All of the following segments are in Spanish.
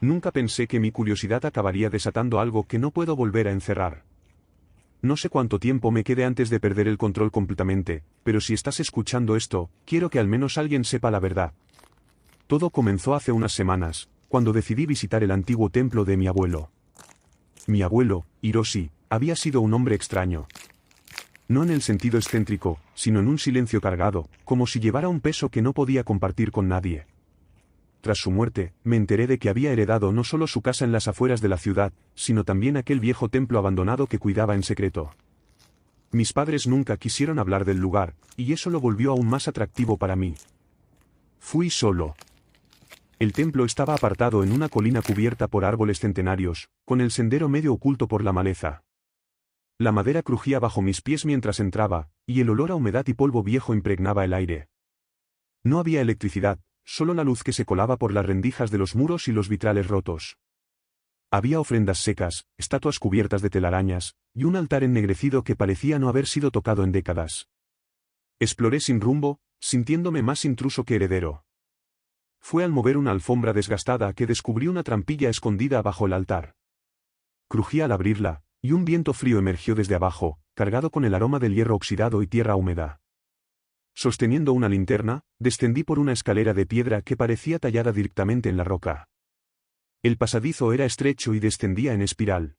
Nunca pensé que mi curiosidad acabaría desatando algo que no puedo volver a encerrar. No sé cuánto tiempo me quede antes de perder el control completamente, pero si estás escuchando esto, quiero que al menos alguien sepa la verdad. Todo comenzó hace unas semanas, cuando decidí visitar el antiguo templo de mi abuelo. Mi abuelo, Hiroshi, había sido un hombre extraño. No en el sentido excéntrico, sino en un silencio cargado, como si llevara un peso que no podía compartir con nadie. Tras su muerte, me enteré de que había heredado no solo su casa en las afueras de la ciudad, sino también aquel viejo templo abandonado que cuidaba en secreto. Mis padres nunca quisieron hablar del lugar, y eso lo volvió aún más atractivo para mí. Fui solo. El templo estaba apartado en una colina cubierta por árboles centenarios, con el sendero medio oculto por la maleza. La madera crujía bajo mis pies mientras entraba, y el olor a humedad y polvo viejo impregnaba el aire. No había electricidad, solo la luz que se colaba por las rendijas de los muros y los vitrales rotos. Había ofrendas secas, estatuas cubiertas de telarañas, y un altar ennegrecido que parecía no haber sido tocado en décadas. Exploré sin rumbo, sintiéndome más intruso que heredero. Fue al mover una alfombra desgastada que descubrí una trampilla escondida bajo el altar. Crujía al abrirla, y un viento frío emergió desde abajo, cargado con el aroma del hierro oxidado y tierra húmeda. Sosteniendo una linterna, descendí por una escalera de piedra que parecía tallada directamente en la roca. El pasadizo era estrecho y descendía en espiral.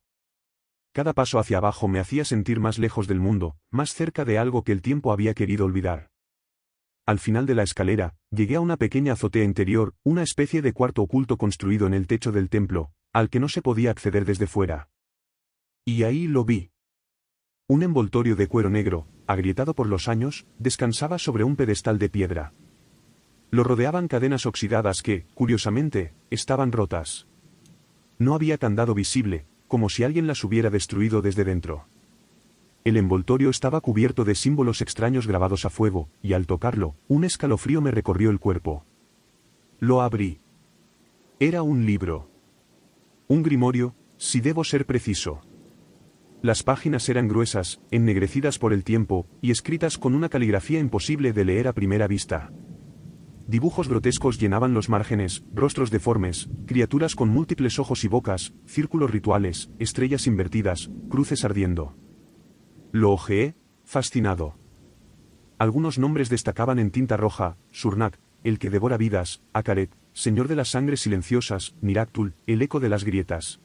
Cada paso hacia abajo me hacía sentir más lejos del mundo, más cerca de algo que el tiempo había querido olvidar. Al final de la escalera, llegué a una pequeña azotea interior, una especie de cuarto oculto construido en el techo del templo, al que no se podía acceder desde fuera. Y ahí lo vi. Un envoltorio de cuero negro, agrietado por los años, descansaba sobre un pedestal de piedra. Lo rodeaban cadenas oxidadas que, curiosamente, estaban rotas. No había candado visible, como si alguien las hubiera destruido desde dentro. El envoltorio estaba cubierto de símbolos extraños grabados a fuego, y al tocarlo, un escalofrío me recorrió el cuerpo. Lo abrí. Era un libro. Un grimorio, si debo ser preciso. Las páginas eran gruesas, ennegrecidas por el tiempo, y escritas con una caligrafía imposible de leer a primera vista. Dibujos grotescos llenaban los márgenes, rostros deformes, criaturas con múltiples ojos y bocas, círculos rituales, estrellas invertidas, cruces ardiendo. Lo hojeé, fascinado. Algunos nombres destacaban en tinta roja: Surnak, el que devora vidas; Akaret, señor de las sangres silenciosas; Niraktul, el eco de las grietas.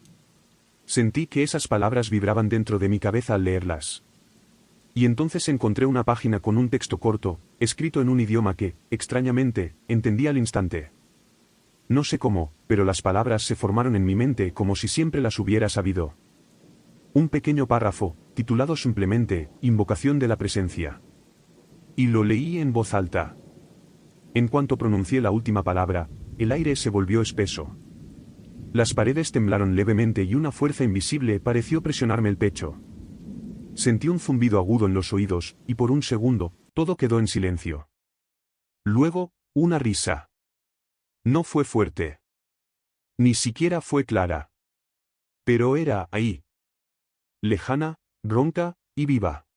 Sentí que esas palabras vibraban dentro de mi cabeza al leerlas. Y entonces encontré una página con un texto corto, escrito en un idioma que, extrañamente, entendí al instante. No sé cómo, pero las palabras se formaron en mi mente como si siempre las hubiera sabido. Un pequeño párrafo, titulado simplemente, Invocación de la Presencia. Y lo leí en voz alta. En cuanto pronuncié la última palabra, el aire se volvió espeso. Las paredes temblaron levemente y una fuerza invisible pareció presionarme el pecho. Sentí un zumbido agudo en los oídos, y por un segundo, todo quedó en silencio. Luego, una risa. No fue fuerte. Ni siquiera fue clara. Pero era ahí. Lejana, ronca, y viva.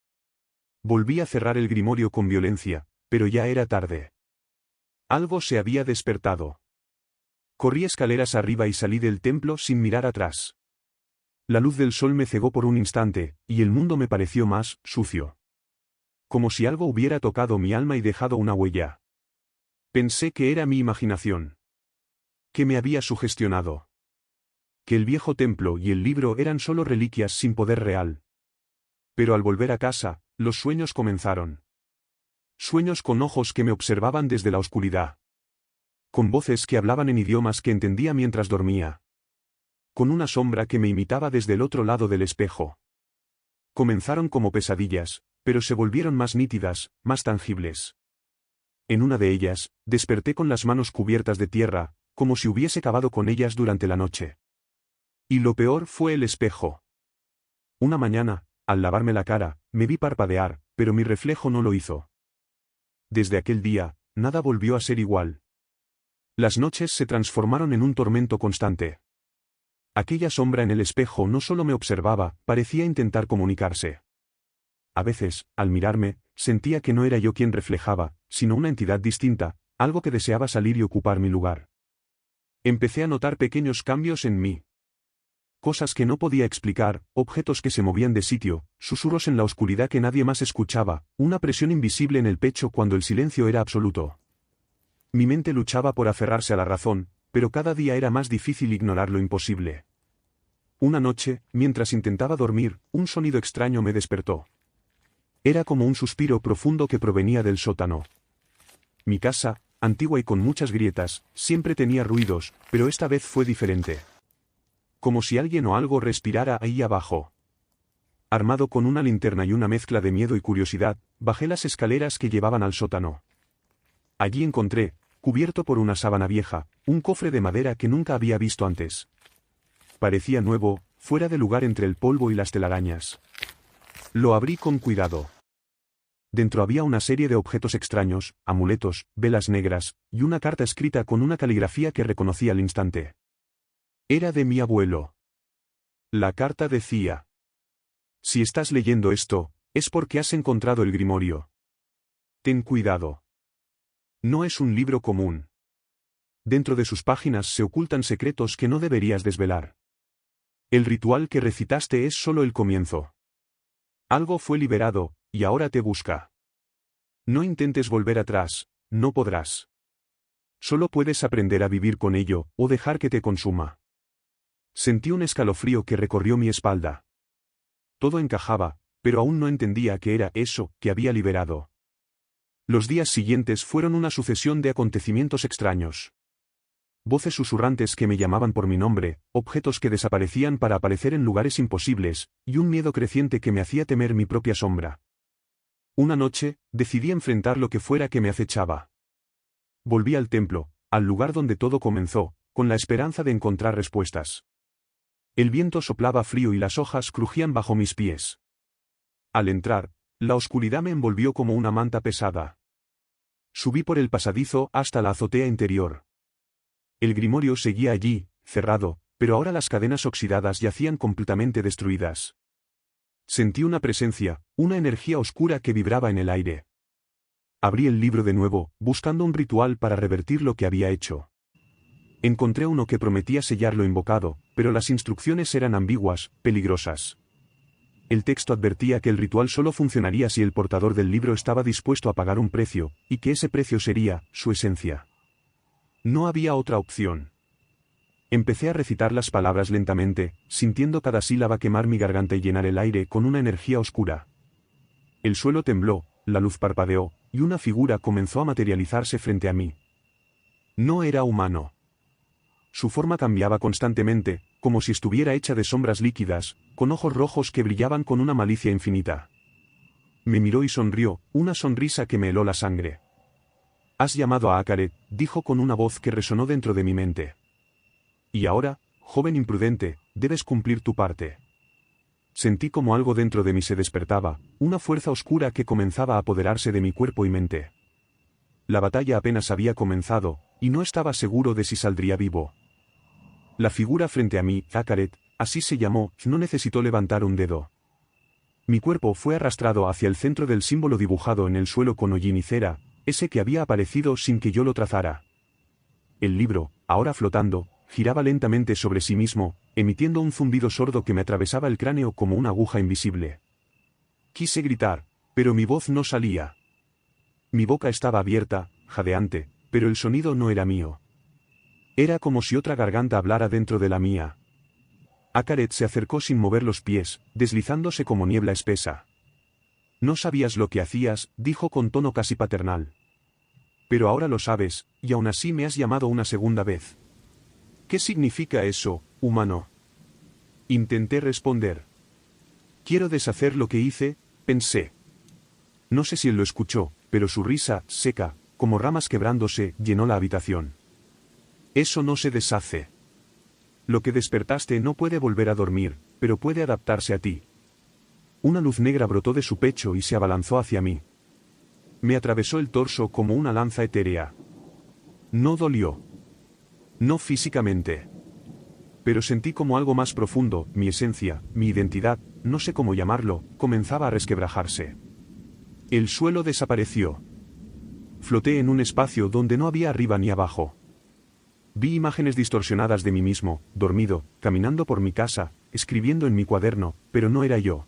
Volví a cerrar el grimorio con violencia, pero ya era tarde. Algo se había despertado. Corrí escaleras arriba y salí del templo sin mirar atrás. La luz del sol me cegó por un instante, y el mundo me pareció más sucio. Como si algo hubiera tocado mi alma y dejado una huella. Pensé que era mi imaginación. Que me había sugestionado. Que el viejo templo y el libro eran solo reliquias sin poder real. Pero al volver a casa, los sueños comenzaron. Sueños con ojos que me observaban desde la oscuridad. Con voces que hablaban en idiomas que entendía mientras dormía. Con una sombra que me imitaba desde el otro lado del espejo. Comenzaron como pesadillas, pero se volvieron más nítidas, más tangibles. En una de ellas, desperté con las manos cubiertas de tierra, como si hubiese cavado con ellas durante la noche. Y lo peor fue el espejo. Una mañana, al lavarme la cara, me vi parpadear, pero mi reflejo no lo hizo. Desde aquel día, nada volvió a ser igual. Las noches se transformaron en un tormento constante. Aquella sombra en el espejo no solo me observaba, parecía intentar comunicarse. A veces, al mirarme, sentía que no era yo quien reflejaba, sino una entidad distinta, algo que deseaba salir y ocupar mi lugar. Empecé a notar pequeños cambios en mí. Cosas que no podía explicar, objetos que se movían de sitio, susurros en la oscuridad que nadie más escuchaba, una presión invisible en el pecho cuando el silencio era absoluto. Mi mente luchaba por aferrarse a la razón, pero cada día era más difícil ignorar lo imposible. Una noche, mientras intentaba dormir, un sonido extraño me despertó. Era como un suspiro profundo que provenía del sótano. Mi casa, antigua y con muchas grietas, siempre tenía ruidos, pero esta vez fue diferente. Como si alguien o algo respirara ahí abajo. Armado con una linterna y una mezcla de miedo y curiosidad, bajé las escaleras que llevaban al sótano. Allí encontré, cubierto por una sábana vieja, un cofre de madera que nunca había visto antes. Parecía nuevo, fuera de lugar entre el polvo y las telarañas. Lo abrí con cuidado. Dentro había una serie de objetos extraños, amuletos, velas negras, y una carta escrita con una caligrafía que reconocí al instante. Era de mi abuelo. La carta decía: si estás leyendo esto, es porque has encontrado el grimorio. Ten cuidado. No es un libro común. Dentro de sus páginas se ocultan secretos que no deberías desvelar. El ritual que recitaste es solo el comienzo. Algo fue liberado, y ahora te busca. No intentes volver atrás, no podrás. Solo puedes aprender a vivir con ello, o dejar que te consuma. Sentí un escalofrío que recorrió mi espalda. Todo encajaba, pero aún no entendía qué era eso que había liberado. Los días siguientes fueron una sucesión de acontecimientos extraños. Voces susurrantes que me llamaban por mi nombre, objetos que desaparecían para aparecer en lugares imposibles, y un miedo creciente que me hacía temer mi propia sombra. Una noche, decidí enfrentar lo que fuera que me acechaba. Volví al templo, al lugar donde todo comenzó, con la esperanza de encontrar respuestas. El viento soplaba frío y las hojas crujían bajo mis pies. Al entrar, la oscuridad me envolvió como una manta pesada. Subí por el pasadizo hasta la azotea interior. El grimorio seguía allí, cerrado, pero ahora las cadenas oxidadas yacían completamente destruidas. Sentí una presencia, una energía oscura que vibraba en el aire. Abrí el libro de nuevo, buscando un ritual para revertir lo que había hecho. Encontré uno que prometía sellar lo invocado, pero las instrucciones eran ambiguas, peligrosas. El texto advertía que el ritual solo funcionaría si el portador del libro estaba dispuesto a pagar un precio, y que ese precio sería su esencia. No había otra opción. Empecé a recitar las palabras lentamente, sintiendo cada sílaba quemar mi garganta y llenar el aire con una energía oscura. El suelo tembló, la luz parpadeó, y una figura comenzó a materializarse frente a mí. No era humano. Su forma cambiaba constantemente, como si estuviera hecha de sombras líquidas, con ojos rojos que brillaban con una malicia infinita. Me miró y sonrió, una sonrisa que me heló la sangre. «Has llamado a Akaret», dijo con una voz que resonó dentro de mi mente. «Y ahora, joven imprudente, debes cumplir tu parte». Sentí como algo dentro de mí se despertaba, una fuerza oscura que comenzaba a apoderarse de mi cuerpo y mente. La batalla apenas había comenzado, y no estaba seguro de si saldría vivo. La figura frente a mí, Akaret, así se llamó, no necesitó levantar un dedo. Mi cuerpo fue arrastrado hacia el centro del símbolo dibujado en el suelo con hollín y cera, ese que había aparecido sin que yo lo trazara. El libro, ahora flotando, giraba lentamente sobre sí mismo, emitiendo un zumbido sordo que me atravesaba el cráneo como una aguja invisible. Quise gritar, pero mi voz no salía. Mi boca estaba abierta, jadeante, pero el sonido no era mío. Era como si otra garganta hablara dentro de la mía. Akaret se acercó sin mover los pies, deslizándose como niebla espesa. «No sabías lo que hacías», dijo con tono casi paternal. «Pero ahora lo sabes, y aún así me has llamado una segunda vez». «¿Qué significa eso, humano?». Intenté responder. «Quiero deshacer lo que hice», pensé. No sé si él lo escuchó, pero su risa, seca, como ramas quebrándose, llenó la habitación. «Eso no se deshace. Lo que despertaste no puede volver a dormir, pero puede adaptarse a ti». Una luz negra brotó de su pecho y se abalanzó hacia mí. Me atravesó el torso como una lanza etérea. No dolió. No físicamente. Pero sentí como algo más profundo, mi esencia, mi identidad, no sé cómo llamarlo, comenzaba a resquebrajarse. El suelo desapareció. Floté en un espacio donde no había arriba ni abajo. Vi imágenes distorsionadas de mí mismo, dormido, caminando por mi casa, escribiendo en mi cuaderno, pero no era yo.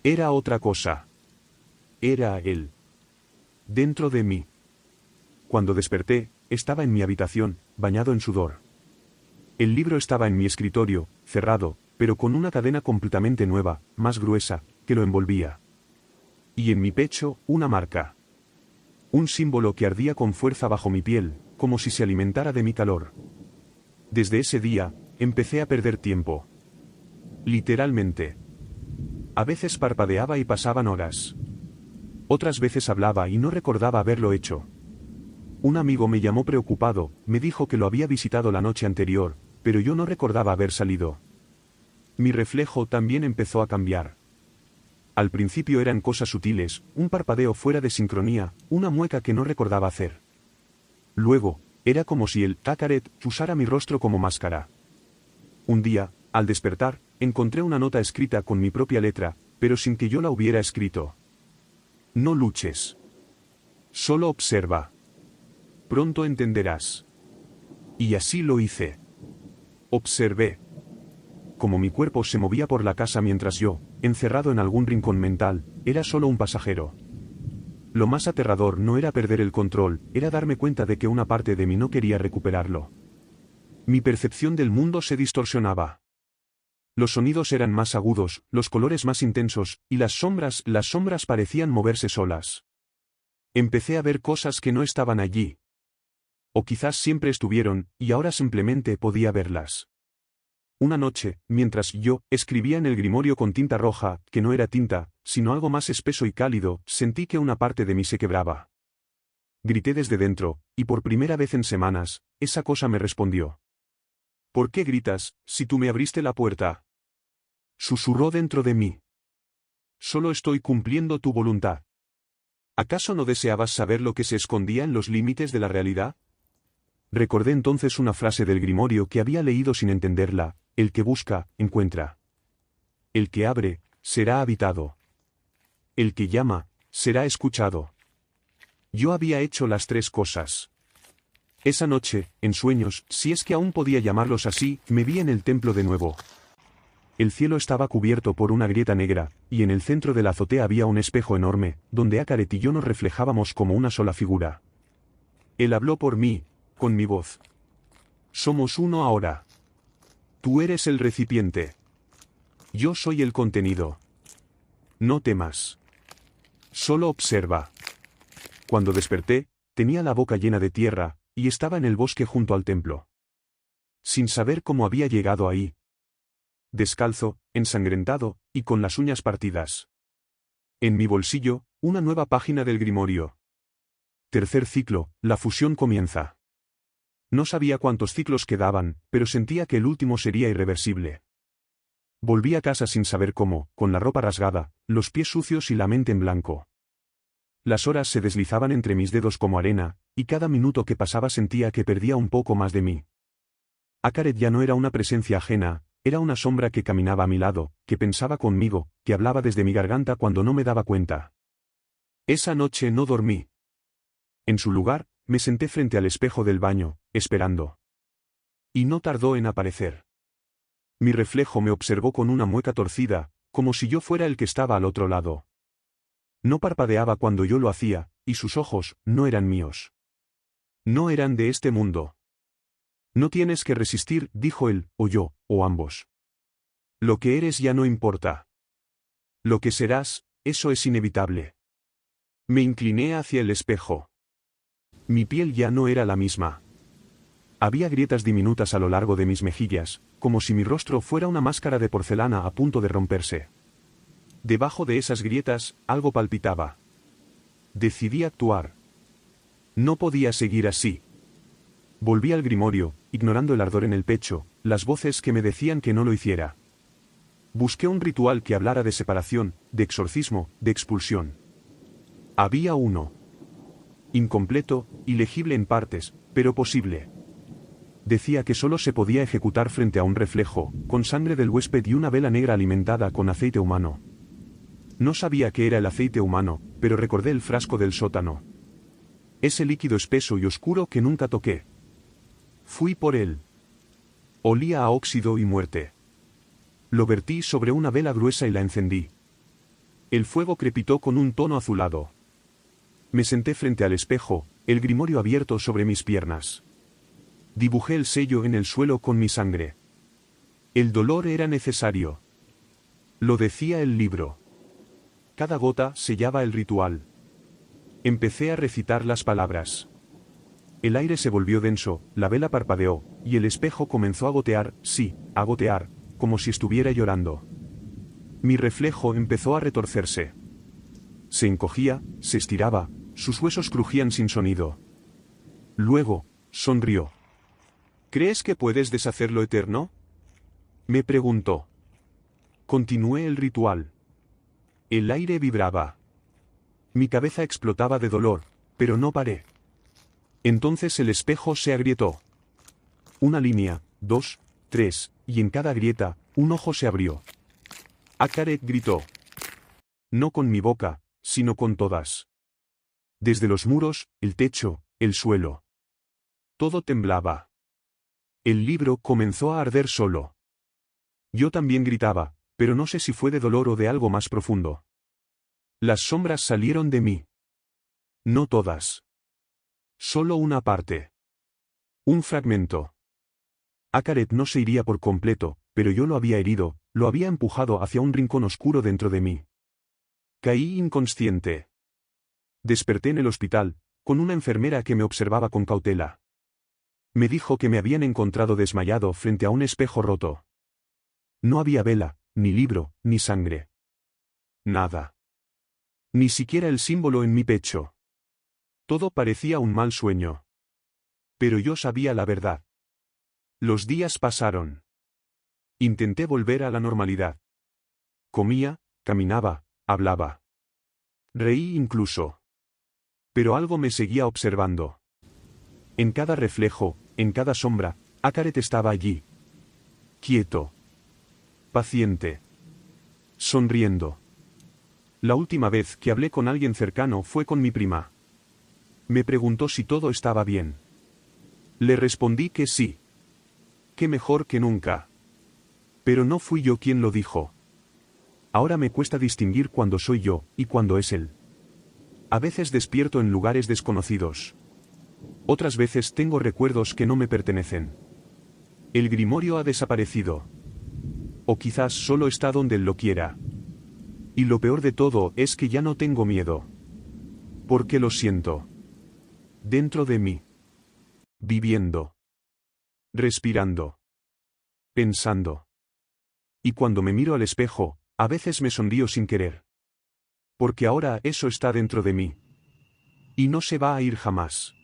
Era otra cosa. Era él. Dentro de mí. Cuando desperté, estaba en mi habitación, bañado en sudor. El libro estaba en mi escritorio, cerrado, pero con una cadena completamente nueva, más gruesa, que lo envolvía. Y en mi pecho, una marca. Un símbolo que ardía con fuerza bajo mi piel, como si se alimentara de mi calor. Desde ese día, empecé a perder tiempo. Literalmente. A veces parpadeaba y pasaban horas. Otras veces hablaba y no recordaba haberlo hecho. Un amigo me llamó preocupado, me dijo que lo había visitado la noche anterior, pero yo no recordaba haber salido. Mi reflejo también empezó a cambiar. Al principio eran cosas sutiles, un parpadeo fuera de sincronía, una mueca que no recordaba hacer. Luego, era como si el Akaret usara mi rostro como máscara. Un día, al despertar, encontré una nota escrita con mi propia letra, pero sin que yo la hubiera escrito. No luches. Solo observa. Pronto entenderás. Y así lo hice. Observé. Como mi cuerpo se movía por la casa mientras yo, encerrado en algún rincón mental, era solo un pasajero. Lo más aterrador no era perder el control, era darme cuenta de que una parte de mí no quería recuperarlo. Mi percepción del mundo se distorsionaba. Los sonidos eran más agudos, los colores más intensos, y las sombras parecían moverse solas. Empecé a ver cosas que no estaban allí. O quizás siempre estuvieron, y ahora simplemente podía verlas. Una noche, mientras yo escribía en el grimorio con tinta roja, que no era tinta, sino algo más espeso y cálido, sentí que una parte de mí se quebraba. Grité desde dentro, y por primera vez en semanas, esa cosa me respondió. ¿Por qué gritas, si tú me abriste la puerta? Susurró dentro de mí. Solo estoy cumpliendo tu voluntad. ¿Acaso no deseabas saber lo que se escondía en los límites de la realidad? Recordé entonces una frase del grimorio que había leído sin entenderla: el que busca, encuentra. El que abre, será habitado. El que llama, será escuchado. Yo había hecho las tres cosas. Esa noche, en sueños, si es que aún podía llamarlos así, me vi en el templo de nuevo. El cielo estaba cubierto por una grieta negra, y en el centro de la azotea había un espejo enorme, donde Akaret y yo nos reflejábamos como una sola figura. Él habló por mí, con mi voz. Somos uno ahora. Tú eres el recipiente. Yo soy el contenido. No temas. Solo observa. Cuando desperté, tenía la boca llena de tierra, y estaba en el bosque junto al templo. Sin saber cómo había llegado ahí. Descalzo, ensangrentado, y con las uñas partidas. En mi bolsillo, una nueva página del grimorio. Tercer ciclo, la fusión comienza. No sabía cuántos ciclos quedaban, pero sentía que el último sería irreversible. Volví a casa sin saber cómo, con la ropa rasgada, los pies sucios y la mente en blanco. Las horas se deslizaban entre mis dedos como arena, y cada minuto que pasaba sentía que perdía un poco más de mí. Akaret ya no era una presencia ajena, era una sombra que caminaba a mi lado, que pensaba conmigo, que hablaba desde mi garganta cuando no me daba cuenta. Esa noche no dormí. En su lugar, me senté frente al espejo del baño, esperando. Y no tardó en aparecer. Mi reflejo me observó con una mueca torcida, como si yo fuera el que estaba al otro lado. No parpadeaba cuando yo lo hacía, y sus ojos no eran míos. No eran de este mundo. No tienes que resistir, dijo él, o yo, o ambos. Lo que eres ya no importa. Lo que serás, eso es inevitable. Me incliné hacia el espejo. Mi piel ya no era la misma. Había grietas diminutas a lo largo de mis mejillas, como si mi rostro fuera una máscara de porcelana a punto de romperse. Debajo de esas grietas, algo palpitaba. Decidí actuar. No podía seguir así. Volví al grimorio, ignorando el ardor en el pecho, las voces que me decían que no lo hiciera. Busqué un ritual que hablara de separación, de exorcismo, de expulsión. Había uno. Incompleto, ilegible en partes, pero posible. Decía que solo se podía ejecutar frente a un reflejo, con sangre del huésped y una vela negra alimentada con aceite humano. No sabía qué era el aceite humano, pero recordé el frasco del sótano. Ese líquido espeso y oscuro que nunca toqué. Fui por él. Olía a óxido y muerte. Lo vertí sobre una vela gruesa y la encendí. El fuego crepitó con un tono azulado. Me senté frente al espejo, el grimorio abierto sobre mis piernas. Dibujé el sello en el suelo con mi sangre. El dolor era necesario. Lo decía el libro. Cada gota sellaba el ritual. Empecé a recitar las palabras. El aire se volvió denso, la vela parpadeó, y el espejo comenzó a gotear, sí, a gotear, como si estuviera llorando. Mi reflejo empezó a retorcerse. Se encogía, se estiraba, sus huesos crujían sin sonido. Luego, sonrió. ¿Crees que puedes deshacer lo eterno? Me preguntó. Continué el ritual. El aire vibraba. Mi cabeza explotaba de dolor, pero no paré. Entonces el espejo se agrietó. Una línea, 2, 3, y en cada grieta, un ojo se abrió. Akaret gritó. No con mi boca, sino con todas. Desde los muros, el techo, el suelo. Todo temblaba. El libro comenzó a arder solo. Yo también gritaba, pero no sé si fue de dolor o de algo más profundo. Las sombras salieron de mí. No todas. Solo una parte. Un fragmento. Akaret no se iría por completo, pero yo lo había herido, lo había empujado hacia un rincón oscuro dentro de mí. Caí inconsciente. Desperté en el hospital, con una enfermera que me observaba con cautela. Me dijo que me habían encontrado desmayado frente a un espejo roto. No había vela, ni libro, ni sangre. Nada. Ni siquiera el símbolo en mi pecho. Todo parecía un mal sueño. Pero yo sabía la verdad. Los días pasaron. Intenté volver a la normalidad. Comía, caminaba, hablaba. Reí incluso. Pero algo me seguía observando. En cada reflejo, en cada sombra, Akaret estaba allí. Quieto. Paciente. Sonriendo. La última vez que hablé con alguien cercano fue con mi prima. Me preguntó si todo estaba bien. Le respondí que sí. Que mejor que nunca. Pero no fui yo quien lo dijo. Ahora me cuesta distinguir cuándo soy yo y cuándo es él. A veces despierto en lugares desconocidos. Otras veces tengo recuerdos que no me pertenecen. El grimorio ha desaparecido. O quizás solo está donde él lo quiera. Y lo peor de todo es que ya no tengo miedo. Porque lo siento. Dentro de mí. Viviendo. Respirando. Pensando. Y cuando me miro al espejo, a veces me sonrío sin querer. Porque ahora eso está dentro de mí. Y no se va a ir jamás.